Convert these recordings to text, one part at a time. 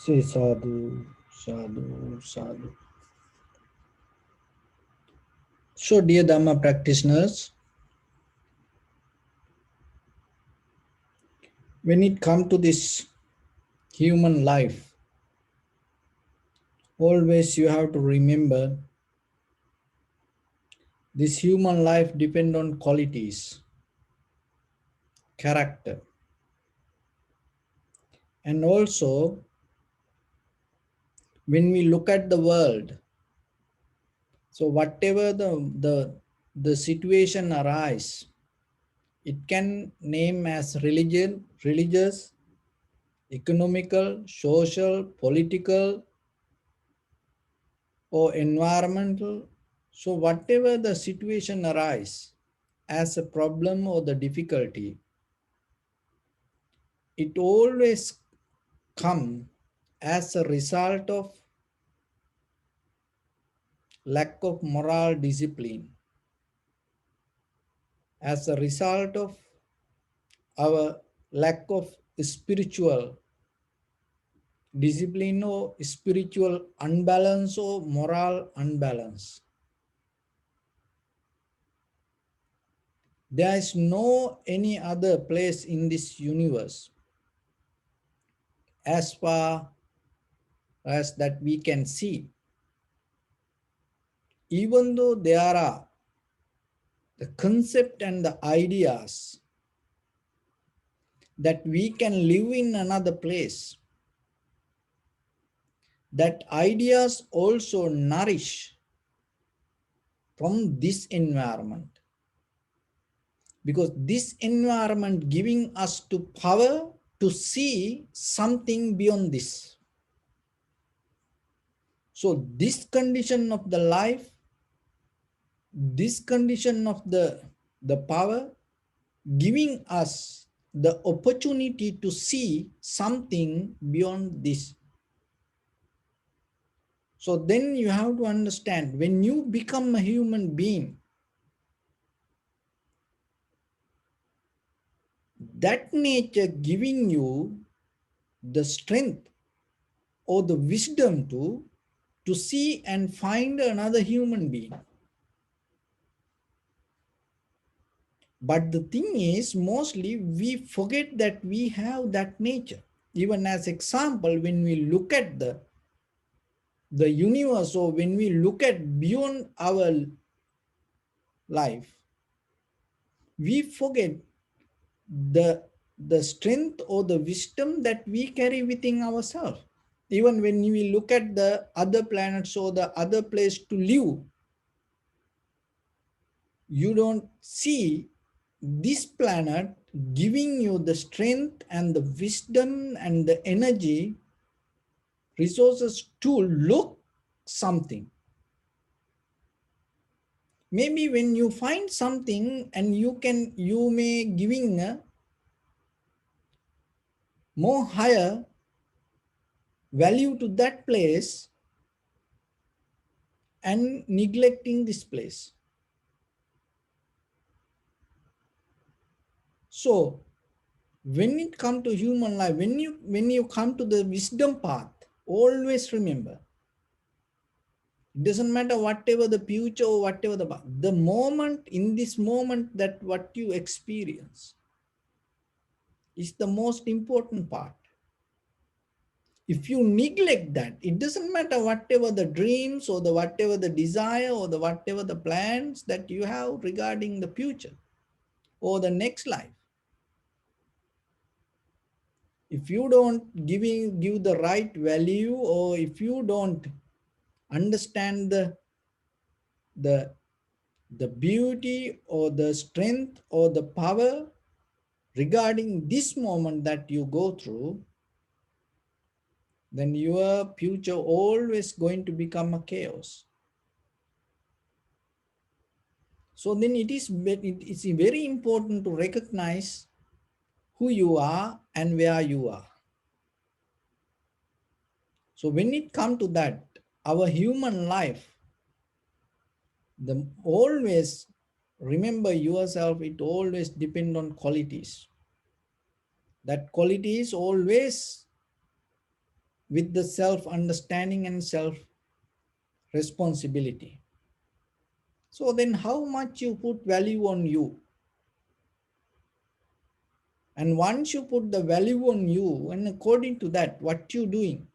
Say sadhu, sadhu, sadhu. So, dear Dharma practitioners, when it comes to this human life, always you have to remember this human life depends on qualities, character, and also when we look at the world, so whatever the situation arise, it can name as religion, religious, economical, social, political, or environmental. So whatever the situation arise as a problem or the difficulty, it always come as a result of lack of moral discipline, as a result of our lack of spiritual discipline or spiritual unbalance or moral unbalance. There is no any other place in this universe as far as that we can see, even though there are the concept and the ideas that we can live in another place, that ideas also nourish from this environment, because this environment giving us to power to see something beyond this. So this condition of the life, this condition of the power giving us the opportunity to see something beyond this. So then you have to understand, when you become a human being, that nature giving you the strength or the wisdom to see and find another human being. But the thing is, mostly we forget that we have that nature. Even as example, when we look at the universe, or when we look at beyond our life, we forget the the strength or the wisdom that we carry within ourselves. Even when we look at the other planets or the other place to live, you don't see this planet giving you the strength and the wisdom and the energy, resources to look something. Maybe when you find something and you may giving a more higher value to that place and neglecting this place. So when it comes to human life, when you come to the wisdom path, always remember, it doesn't matter whatever the future or whatever the moment, in this moment, that what you experience is the most important part. If you neglect that, it doesn't matter whatever the dreams or the whatever the desire or the whatever the plans that you have regarding the future or the next life. If you don't give the right value, or if you don't understand the the beauty or the strength or the power regarding this moment that you go through, then your future always going to become a chaos. So then it's very important to recognize who you are and where you are. So when it comes to that, our human life, the always remember yourself, it always depend on qualities. That qualities always with the self understanding and self responsibility. So then how much you put value on you? And once you put the value on you, and according to that, what you doing,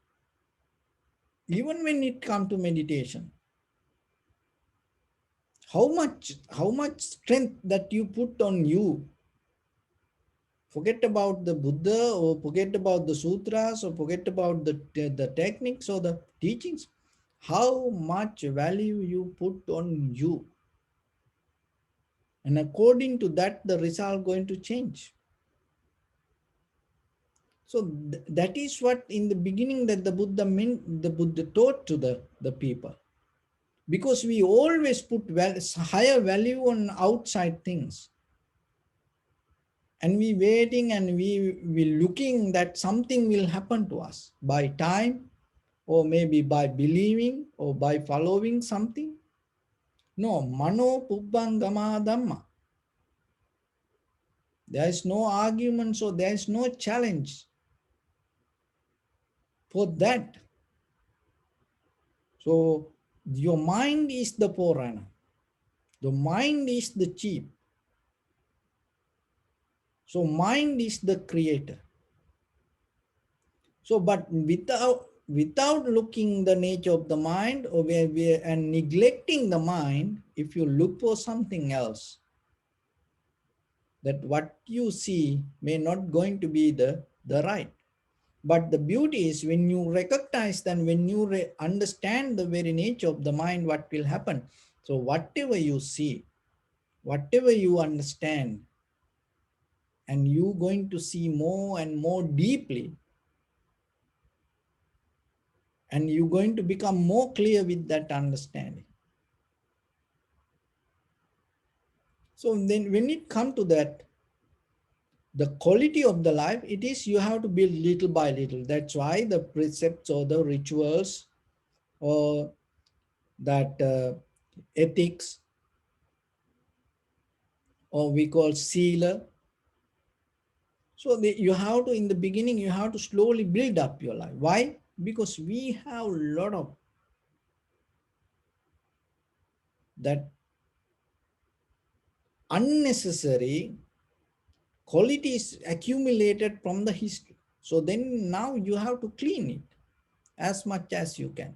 even when it come to meditation, how much strength that you put on you. Forget about the Buddha, or forget about the sutras, or forget about the techniques or the teachings. How much value you put on you. And according to that, the result going to change. So that is what in the beginning that the Buddha meant, the Buddha taught to the people. Because we always put higher value on outside things. And we waiting and we looking that something will happen to us by time, or maybe by believing or by following something. No, mano pubbangama dhamma. There is no argument, so there is no challenge for that. So your mind is the forerunner. The mind is the chief. So mind is the creator. So, but without looking the nature of the mind, or and neglecting the mind, if you look for something else, that what you see may not going to be the right. But the beauty is when you recognize and when you understand the very nature of the mind, what will happen. So whatever you see, whatever you understand, and you going to see more and more deeply, and you're going to become more clear with that understanding. So then when it comes to that, the quality of the life, it is you have to build little by little. That's why the precepts or the rituals or that ethics, or we call sila. So you have to, in the beginning, you have to slowly build up your life. Why? Because we have a lot of that unnecessary qualities accumulated from the history. So then now you have to clean it as much as you can.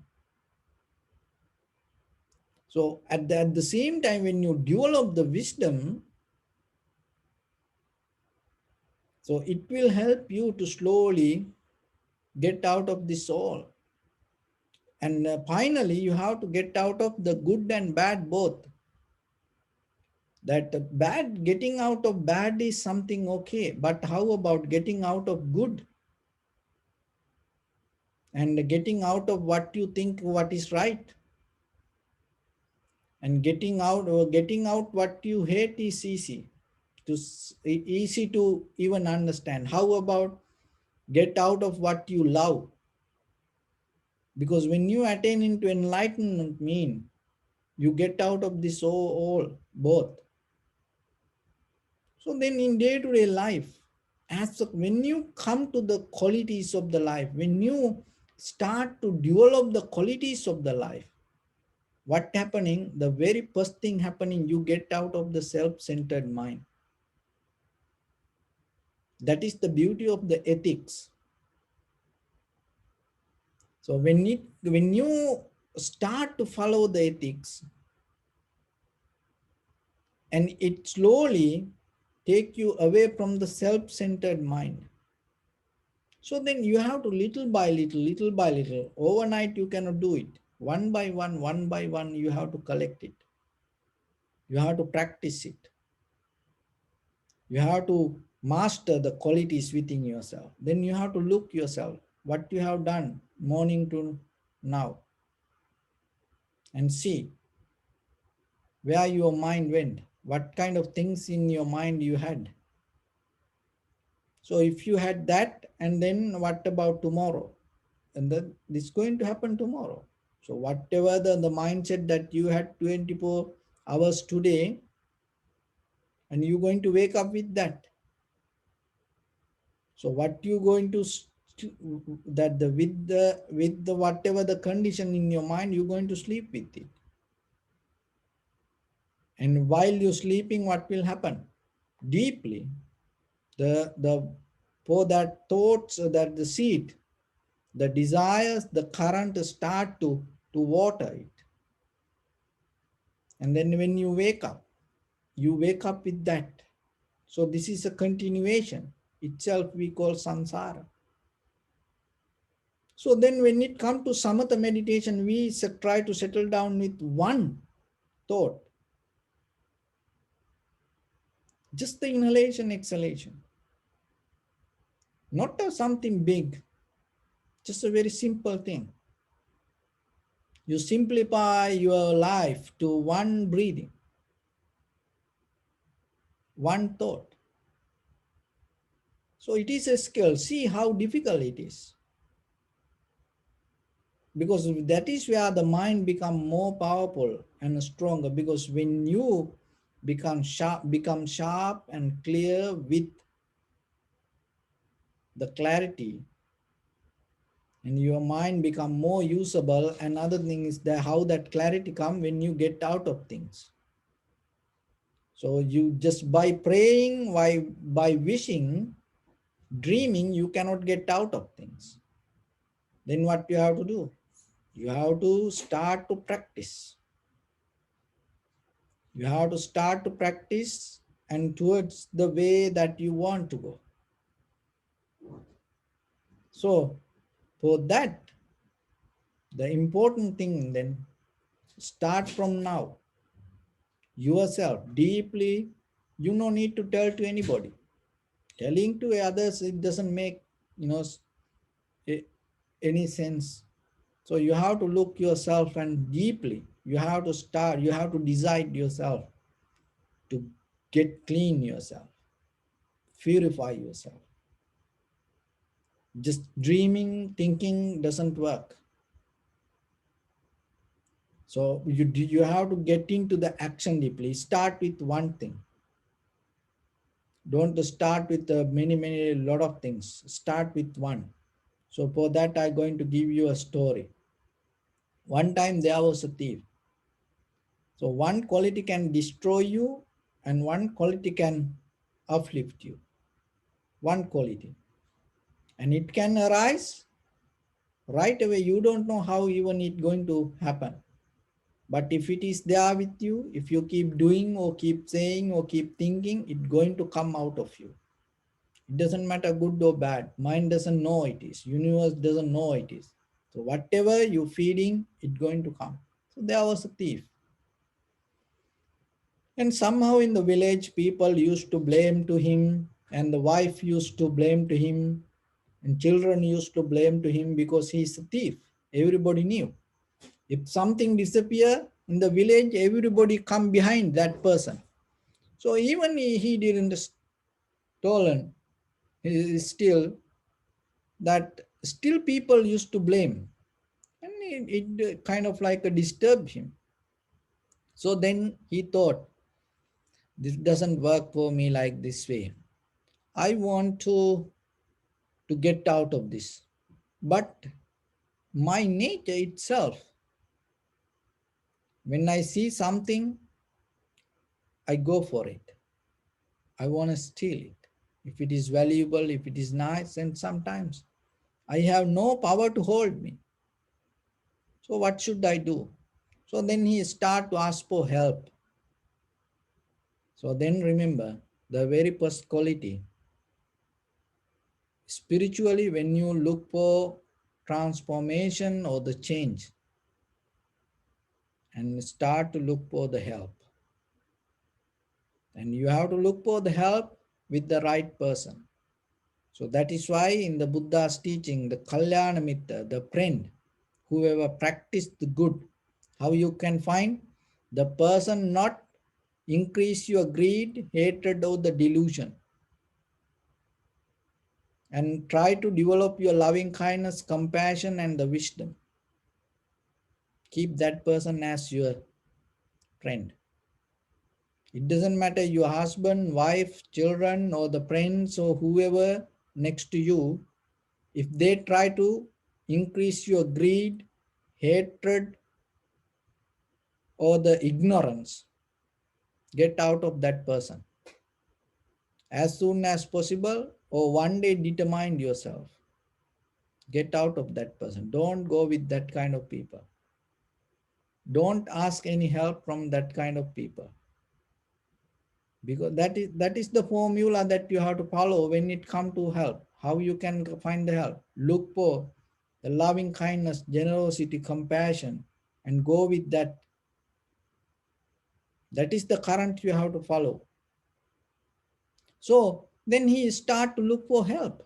So at the same time, when you develop the wisdom, so it will help you to slowly get out of this all. And finally, you have to get out of the good and bad both. That bad, getting out of bad is something okay, but how about getting out of good? And getting out of what you think what is right? And getting out, or getting out what you hate is easy to even understand. How about get out of what you love? Because when you attain into enlightenment mean, you get out of this all both. So then in day-to-day life, when you come to the qualities of the life, when you start to develop the qualities of the life, what happening, the very first thing happening, you get out of the self-centered mind. That is the beauty of the ethics. So when you start to follow the ethics, and it slowly take you away from the self-centered mind. So then you have to little by little. Overnight you cannot do it. One by one, you have to collect it. You have to practice it. You have to master the qualities within yourself. Then you have to look yourself, what you have done morning to now, and see where your mind went, what kind of things in your mind you had. So if you had that, and then what about tomorrow? And then this is going to happen tomorrow. So whatever the mindset that you had 24 hours today, and you're going to wake up with that. So what you going to that the with the whatever the condition in your mind, you're going to sleep with it. And while you're sleeping, what will happen? Deeply, the for that thoughts, that the seed, the desires, the current start to water it. And then when you wake up with that. So this is a continuation itself, we call samsara. So then when it comes to samatha meditation, we try to settle down with one thought, just the inhalation, exhalation, not something big, just a very simple thing. You simplify your life to one breathing, one thought. So it is a skill. See how difficult it is. Because that is where the mind become more powerful and stronger. Because when you become sharp and clear with the clarity, and your mind become more usable. Another thing is that how that clarity come when you get out of things. So you just by praying, by wishing, dreaming, you cannot get out of things. Then what you have to do? You have to start to practice. You have to start to practice and towards the way that you want to go. So for that, the important thing then, start from now. Yourself deeply, you no need to tell to anybody. Telling to others, it doesn't make, you know, any sense. So you have to look yourself and deeply, you have to start, you have to decide yourself to get clean yourself, purify yourself. Just dreaming, thinking doesn't work. So you have to get into the action deeply. Start with one thing. Don't start with many lot of things. Start with one. So for that, I'm going to give you a story. One time there was a thief. So one quality can destroy you and one quality can uplift you. One quality. And it can arise right away. You don't know how even it going to happen. But if it is there with you, if you keep doing or keep saying or keep thinking, it's going to come out of you. It doesn't matter good or bad. Mind doesn't know it is. Universe doesn't know it is. So whatever you feeding, it's going to come. So there was a thief. And somehow in the village, people used to blame to him, and the wife used to blame to him, and children used to blame to him because he's a thief. Everybody knew. If something disappear in the village, everybody come behind that person. So even he didn't stolen, he is still that still people used to blame, and it kind of like disturbed him. So then he thought, this doesn't work for me like this way. I want to get out of this. But my nature itself, when I see something, I go for it. I want to steal it. If it is valuable, if it is nice, and sometimes I have no power to hold me. So what should I do? So then he start to ask for help. So then remember the very first quality. Spiritually, when you look for transformation or the change, and start to look for the help. And you have to look for the help with the right person. So that is why in the Buddha's teaching, the Kalyana Mitra, the friend, whoever practiced the good, how you can find the person not increase your greed, hatred, or the delusion. And try to develop your loving kindness, compassion, and the wisdom. Keep that person as your friend. It doesn't matter your husband, wife, children, or the friends or whoever next to you. If they try to increase your greed, hatred, or the ignorance, get out of that person as soon as possible, or one day determine yourself. Get out of that person. Don't go with that kind of people. Don't ask any help from that kind of people, because that is the formula that you have to follow when it comes to help. How you can find the help? Look for the loving kindness, generosity, compassion, and go with that. That is the current you have to follow. So then he start to look for help.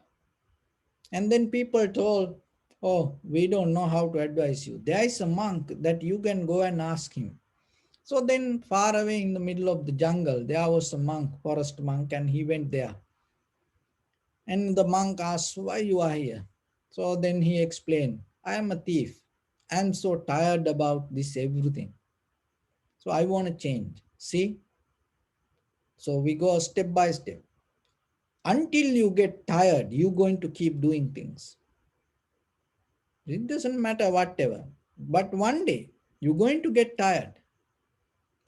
And then people told, oh, we don't know how to advise you. There is a monk that you can go and ask him. So then far away in the middle of the jungle, there was a monk, forest monk, and he went there. And the monk asked, why you are here? So then he explained, I am a thief. I am so tired about this everything. So I want to change. See? So we go step by step. Until you get tired, you're going to keep doing things. It doesn't matter whatever. But one day, you're going to get tired.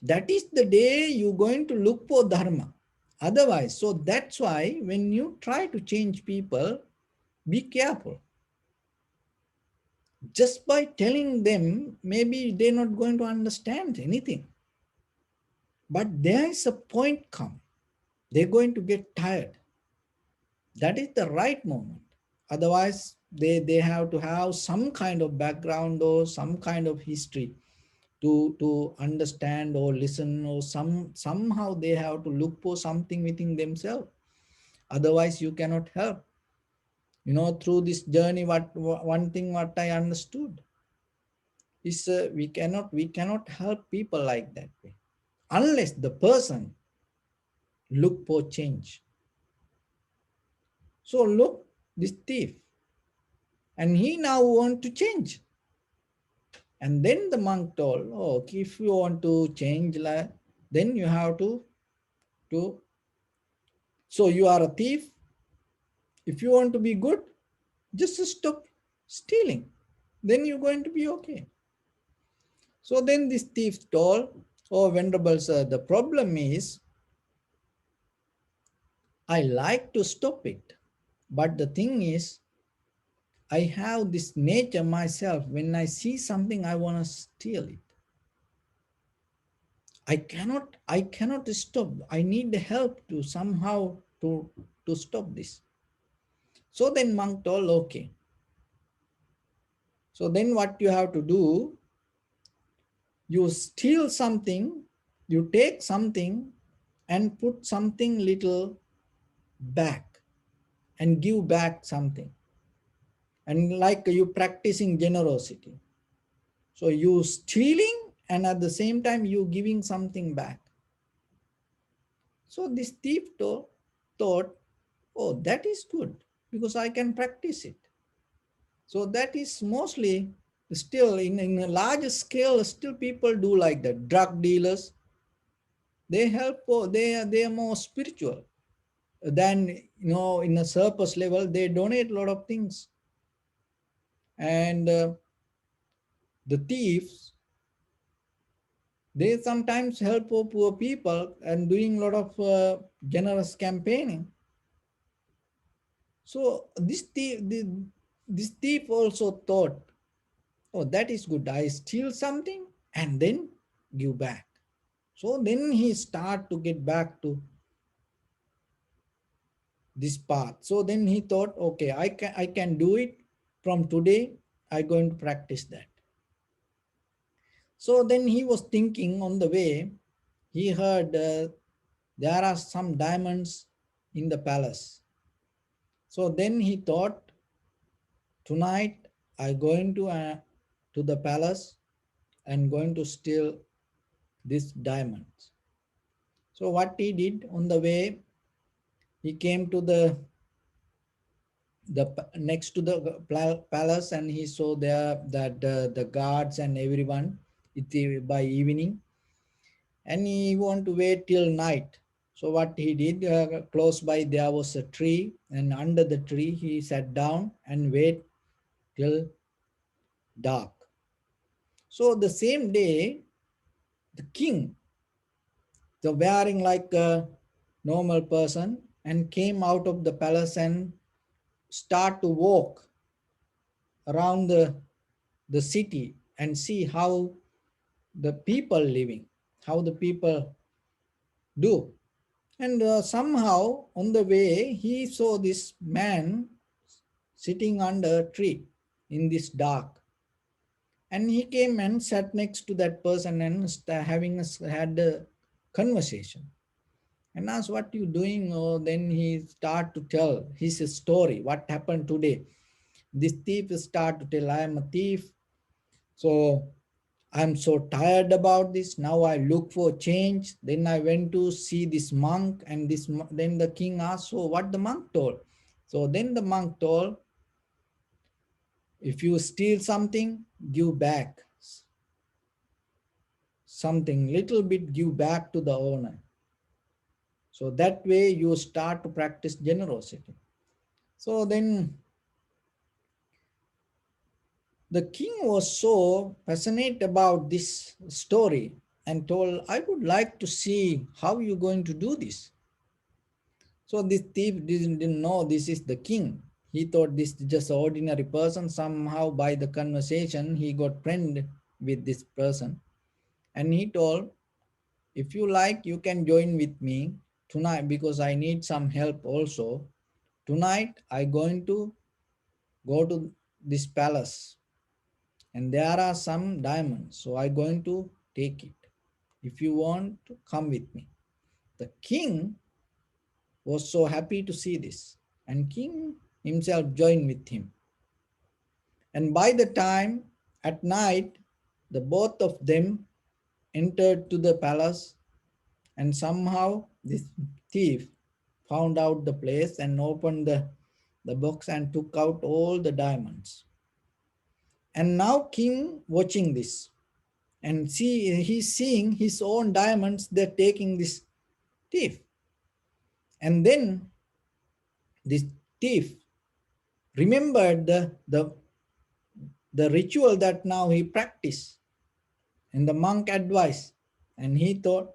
That is the day you're going to look for Dharma. Otherwise, so that's why when you try to change people, be careful. Just by telling them, maybe they're not going to understand anything. But there is a point come. They're going to get tired. That is the right moment. Otherwise, they have to have some kind of background or some kind of history to understand or listen, or somehow they have to look for something within themselves. Otherwise, you cannot help. Through this journey, what one thing what I understood is we cannot help people like that way unless the person look for change. So look, this thief, and he now want to change. And then the monk told, oh, okay, if you want to change, then you have to. So you are a thief. If you want to be good, just stop stealing. Then you're going to be okay. So then this thief told, oh, Venerable Sir, the problem is I like to stop it. But the thing is, I have this nature myself. When I see something, I want to steal it. I cannot stop. I need the help to somehow to stop this. So then monk told, okay. So then what you have to do, you steal something, you take something and put something little back and give back something. And like you practicing generosity. So you stealing and at the same time you giving something back. So this thief thought, oh, that is good because I can practice it. So that is mostly still in a large scale, still people do like that. Drug dealers, they help, they are more spiritual than, in a surface level, they donate a lot of things. And the thieves, they sometimes help poor people and doing a lot of generous campaigning. So this thief also thought, oh, that is good. I steal something and then give back. So then he start to get back to this path. So then he thought, okay, I can do it from today. I'm going to practice that. So then he was thinking on the way, he heard there are some diamonds in the palace. So then he thought, tonight I going to the palace and going to steal these diamonds. So what he did on the way, he came to the next to the palace, and he saw there that the guards and everyone by evening, and he want to wait till night So what he did, close by there was a tree, and under the tree he sat down and wait till dark. So the same day, the king, the wearing like a normal person, and came out of the palace and start to walk around the city and see how the people living, how the people do. And somehow on the way, he saw this man sitting under a tree in this dark. And he came and sat next to that person and having had a conversation and asked, "What you doing?" Oh, then he start to tell his story, what happened today. This thief start to tell, "I am a thief. So I'm so tired about this. Now I look for change. Then I went to see this monk, and then the king asked, so what the monk told?" So then the monk told, "If you steal something, give back something, little bit give back to the owner. So that way you start to practice generosity." So then the king was so passionate about this story and told, "I would like to see how you're going to do this." So this thief didn't know this is the king. He thought this is just an ordinary person. Somehow by the conversation, he got friend with this person. And he told, "If you like, you can join with me tonight because I need some help also. Tonight, I'm going to go to this palace and there are some diamonds. So I'm going to take it. If you want to come with me." The king was so happy to see this, and king himself joined with him. And by the time at night, the both of them entered to the palace, and somehow this thief found out the place and opened the box and took out all the diamonds. And now king watching this and see he's seeing his own diamonds, they're taking this thief. And then this thief remembered the ritual that now he practiced and the monk advice, and he told,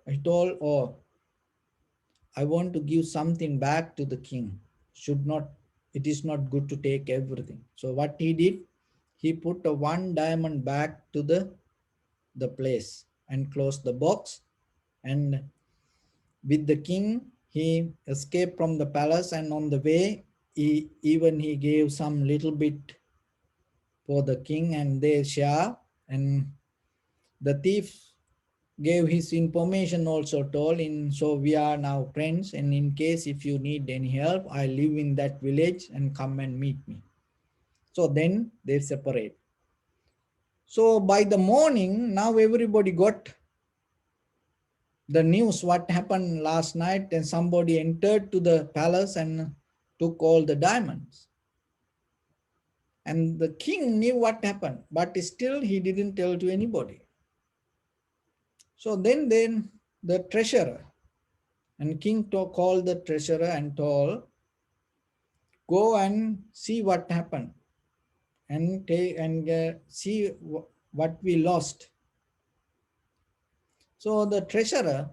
"Oh, I want to give something back to the king. Should not, it is not good to take everything." So what he did, he put a one diamond back to the place and closed the box. And with the king, he escaped from the palace, and on the way, he gave some little bit for the king, and they share. And the thief gave his information also told in, "So we are now friends, and in case if you need any help, I live in that village and come and meet me." So then they separate. So by the morning, now everybody got the news what happened last night, and somebody entered to the palace and took all the diamonds. And the king knew what happened, but still he didn't tell to anybody. So then the treasurer, and king called the treasurer and told, "Go and see what happened and take and see what we lost." So the treasurer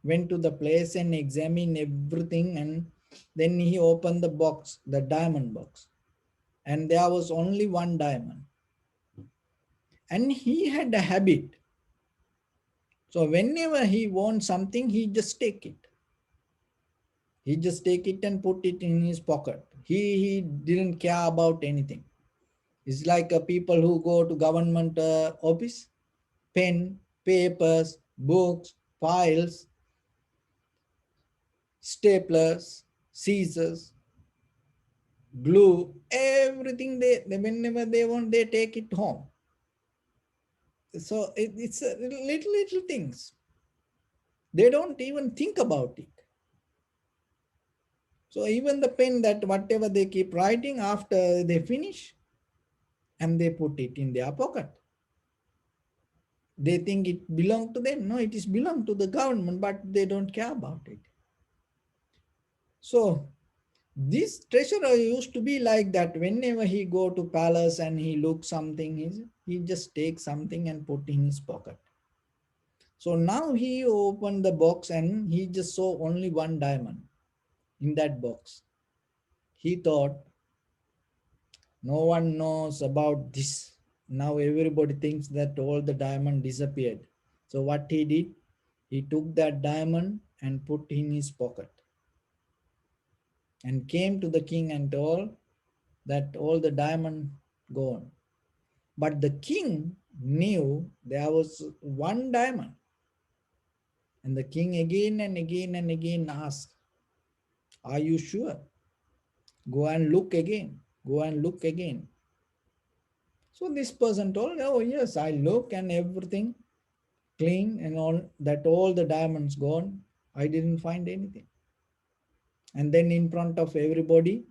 went to the place and examined everything, and then he opened the box, the diamond box, and there was only one diamond. And he had a habit. So whenever he wants something, he just take it. He just take it and put it in his pocket. He didn't care about anything. It's like people who go to government office, pen, papers, books, files, staplers, scissors, glue, everything whenever they want, they take it home. So it's little things. They don't even think about it. So even the pen, that whatever they keep writing after they finish, and they put it in their pocket. They think it belongs to them. No, it is belong to the government, but they don't care about it. So this treasurer used to be like that. Whenever he go to palace and he look something, he just take something and put in his pocket. So now he opened the box and he just saw only one diamond in that box. He thought, no one knows about this. Now everybody thinks that all the diamond disappeared. So what he did, he took that diamond and put in his pocket and came to the king and told that all the diamond gone. But the king knew there was one diamond. And the king again and again and again asked, are you sure? Go and look again. Go and look again. So this person told, oh yes, I look and everything clean and all the diamonds gone. I didn't find anything. And then in front of everybody,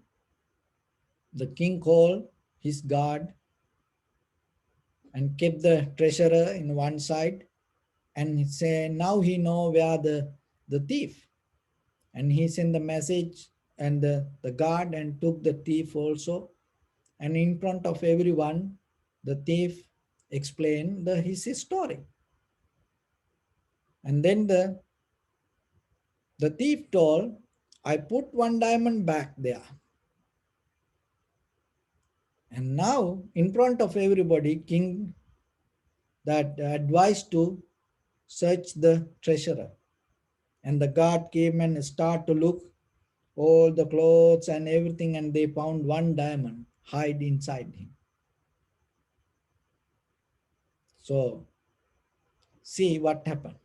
the king called his guard and kept the treasurer in one side and he said, now he know where the thief. And he sent the message and the guard and took the thief also. And in front of everyone, the thief explained his story. And then the thief told, I put one diamond back there. And now, in front of everybody, king that advised to search the treasurer. And the guard came and start to look all the clothes and everything, and they found one diamond hide inside him. So, see what happened.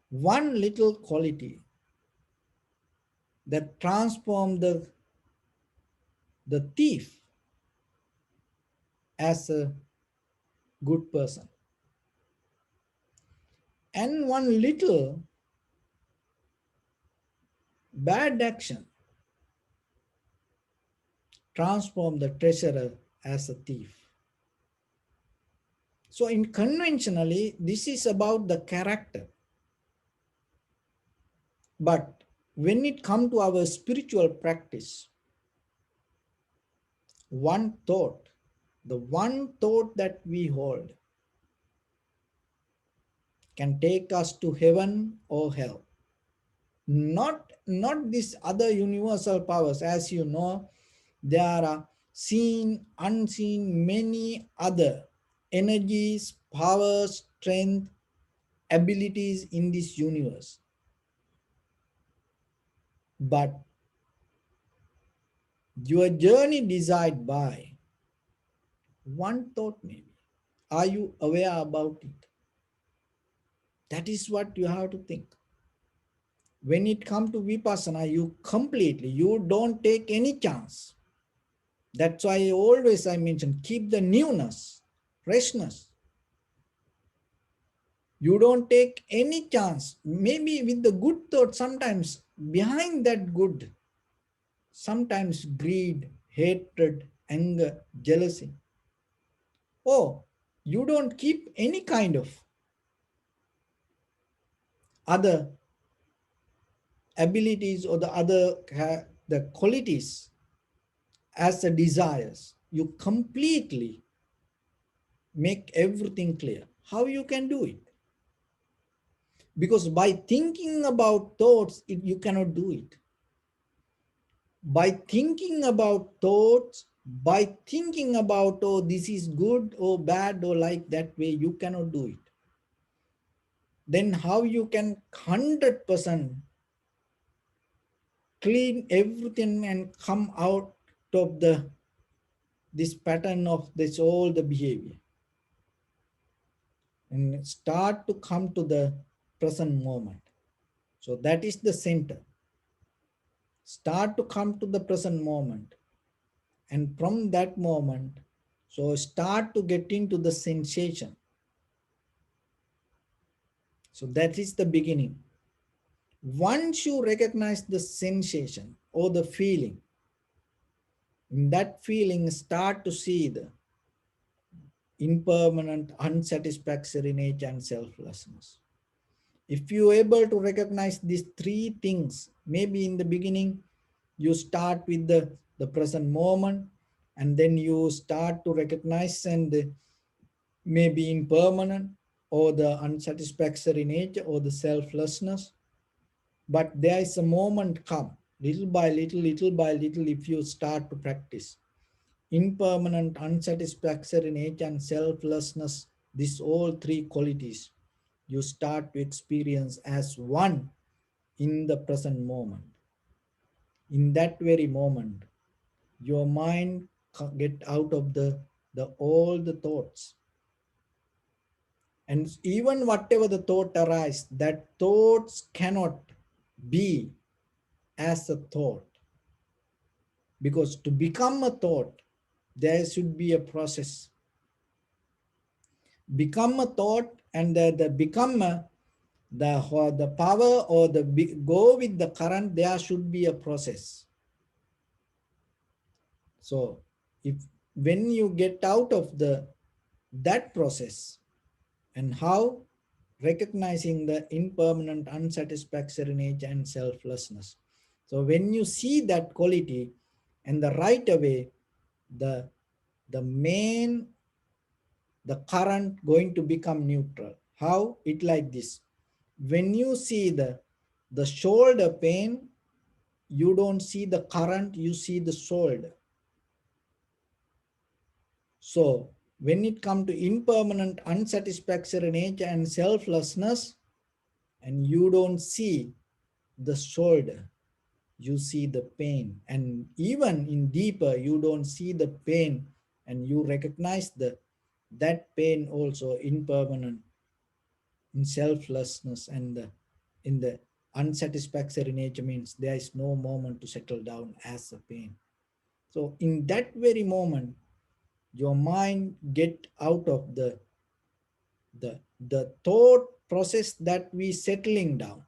One little quality that transformed the thief as a good person. And one little bad action transformed the treasurer as a thief. So in conventionally, this is about the character. But when it comes to our spiritual practice, one thought, the one thought that we hold can take us to heaven or hell. Not these other universal powers. As you know, there are seen, unseen, many other energies, powers, strength, abilities in this universe. But your journey decided by one thought maybe. Are you aware about it? That is what you have to think. When it comes to Vipassana, you don't take any chance. That's why always I mention, keep the newness, freshness. You don't take any chance. Maybe with the good thought, sometimes behind that good, sometimes greed, hatred, anger, jealousy. Oh, you don't keep any kind of other abilities or the qualities as the desires. You completely make everything clear. How you can do it? Because by thinking about thoughts, you cannot do it. By thinking about thoughts, by thinking about, oh, this is good or bad or like that way, you cannot do it. Then how you can 100% clean everything and come out of this pattern of this all the behavior and start to come to the present moment. So that is the center. Start to come to the present moment. And from that moment, so start to get into the sensation. So that is the beginning. Once you recognize the sensation or the feeling, in that feeling start to see the impermanent, unsatisfactory nature and selflessness. If you are able to recognize these three things Maybe in the beginning, you start with the present moment, and then you start to recognize and maybe impermanent or the unsatisfactory nature or the selflessness. But there is a moment come, little by little, if you start to practice impermanent, unsatisfactory nature and selflessness, these all three qualities, you start to experience as one in the present moment. In that very moment, your mind get out of the all the thoughts, and even whatever the thought arise, that thoughts cannot be as a thought, because to become a thought, there should be a process. Become a thought, and the become the power or go with the current, there should be a process. So if when you get out of that process, and how, recognizing the impermanent, unsatisfactory nature and selflessness. So when you see that quality, and the right away, the the main the current going to become neutral. How? It like this. When you see the shoulder pain, you don't see the current, you see the shoulder. So when it comes to impermanent, unsatisfactory nature and selflessness, and you don't see the shoulder, you see the pain. And even in deeper, you don't see the pain, and you recognize that pain also impermanent, in selflessness, and in the unsatisfactory nature, means there is no moment to settle down as a pain. So in that very moment, your mind get out of the thought process that we settling down,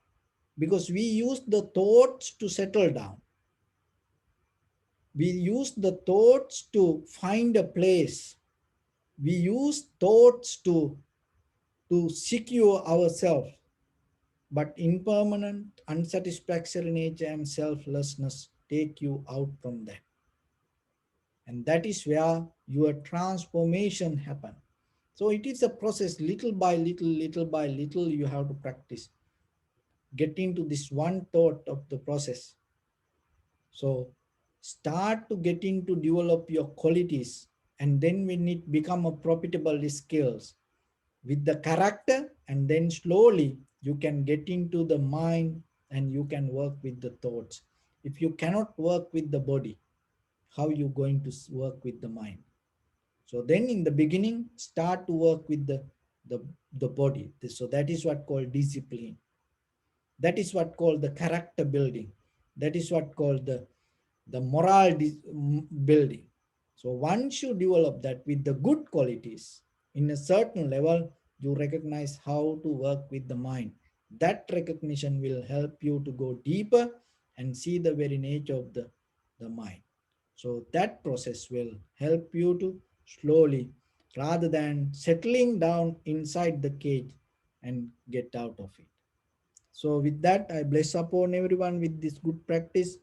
because we use the thoughts to settle down. We use the thoughts to find a place. We use thoughts to secure ourselves. But impermanent, unsatisfactory nature and selflessness take you out from that. And that is where your transformation happen. So it is a process, little by little, you have to practice. Get into this one thought of the process. So start to getting to develop your qualities, and then when it become a profitable skills with the character, and then slowly you can get into the mind, and you can work with the thoughts. If you cannot work with the body, how you going to work with the mind? So then in the beginning, start to work with the, the body. So that is what called discipline. That is what called the character building. That is what called the moral building. So once you develop that with the good qualities, in a certain level, you recognize how to work with the mind. That recognition will help you to go deeper and see the very nature of the mind. So that process will help you to slowly, rather than settling down inside the cage, and get out of it. So with that, I bless upon everyone with this good practice.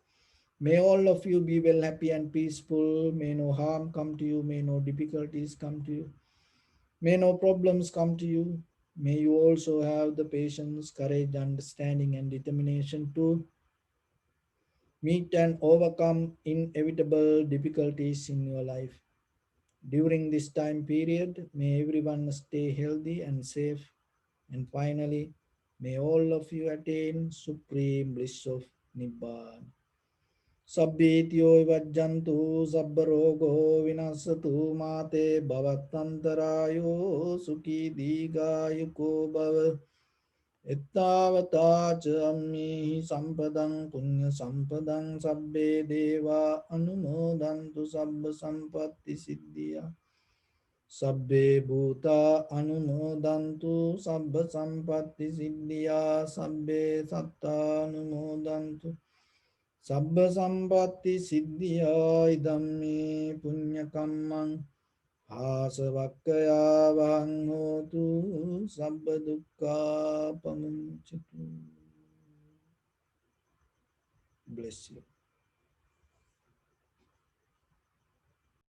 May all of you be well, happy and peaceful. May no harm come to you. May no difficulties come to you. May no problems come to you. May you also have the patience, courage, understanding, and determination to meet and overcome inevitable difficulties in your life. During this time period, may everyone stay healthy and safe. And finally, may all of you attain supreme bliss of Nibbana. Sabbityo vajjantu sabbarogo vinasatu mate bhavattantarayo sukhi digayuko bhava ettavata cha ammihi sampadang punya sampadang sabbe deva anumodantu sabba sampatti siddhya sabbe bhuta anumodantu sabba sampatti siddhya sabbe satta anumodantu Sabba sampatti siddhya idammi punya kammang asavakkaya vahang hotu sabba dukkha pamuncatu. Bless you.